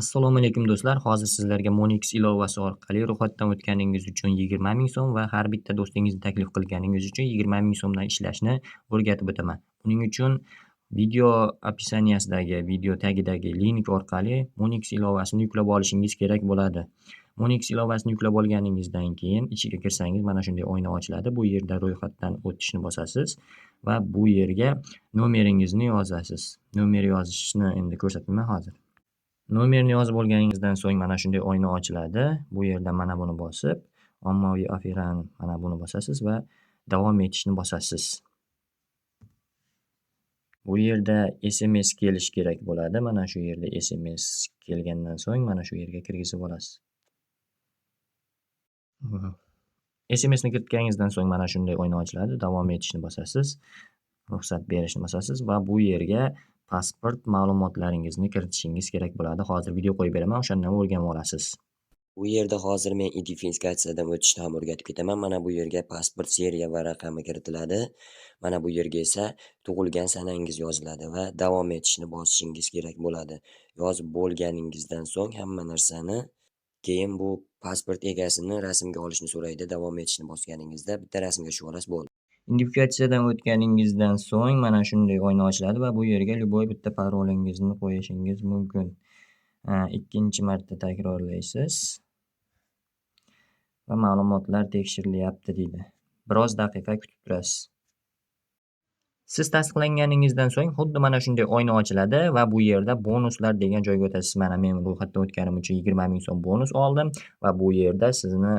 Assalomu alaykum do'stlar. Hozir sizlarga Monix ilovasi orqali ro'yxatdan o'tganingiz uchun 20 ming so'm va har bitta do'stingizni taklif qilganingiz uchun 20 ming so'mdan ishlashni o'rgatib o'taman. Buning uchun video opisiyasidagi video tagidagi link orqali Monix ilovasini yuklab olishingiz kerak bo'ladi. Monix ilovasini yuklab olganingizdan keyin ichiga kirsangiz mana shunday oyna ochiladi. Bu yerda ro'yxatdan o'tishni bosasiz va bu yerga nomeringizni yozasiz. Nomer yozishni endi ko'rsataman hozir. Nomerni yozib olganingizdan so'ng mana shunday oyna ochiladi. Bu yerda mana buni bosib, ommaviy offerani mana buni bosasiz va davom etishni bosasiz. Bu yerda SMS kelish kerak bo'ladi. Mana shu yerda SMS kelgandan so'ng mana shu yerga kirgizib olasiz. SMSni kiritganingizdan so'ng mana shunday oyna ochiladi. Davom etishni bosasiz. Ruxsat berishni bosasiz va bu yerga pasport ma'lumotlaringizni kiritishingiz kerak bo'ladi. Hozir video qo'yib beraman, o'shandan o'rganib olasiz. Bu yerda hozir men identifikatsiyadan o'tishni ham o'rgatib ketaman. Mana bu yerga pasport seriya va raqami kiritiladi. Mana bu yerga esa tug'ilgan sanangiz yoziladi va davom etishni bosishingiz kerak bo'ladi. Yozib bo'lganingizdan so'ng hamma narsani keyin bu pasport egasini rasmga olishni so'raydi. Davom etishni bosganingizda bitta rasmga tushib olasiz, bo'ldi. Identifikatsiyadan o'tganingizdan so'ng mana shunday oyna ochiladi va bu yerga любой bitta parolingizni qo'yishingiz mumkin. Ikkinchi marta takrorlaysiz va ma'lumotlar tekshirilyapti deydi. Biroz daqiqa kutib turasiz. Siz tasdiqlanganingizdan so'ng xuddi mana shunday oyna ochiladi va bu yerda bonuslar degan joyga o'tasiz. Mana men ro'yxatdan o'tganim uchun 20 ming so'm bonus oldim va bu yerda sizni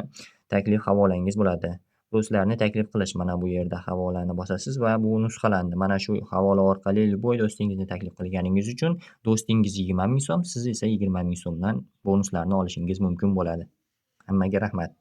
taklif havolangiz bo'ladi. Do'stlarni taklif qilish, mana bu yerda havolani bosasiz va bu nusxalandi. Mana shu havola orqali любой do'stingizni taklif qilganingiz uchun do'stingiz 20 ming so'm, siz esa 20 ming so'mdan bonuslarni olishingiz mumkin bo'ladi. Hammaga rahmat.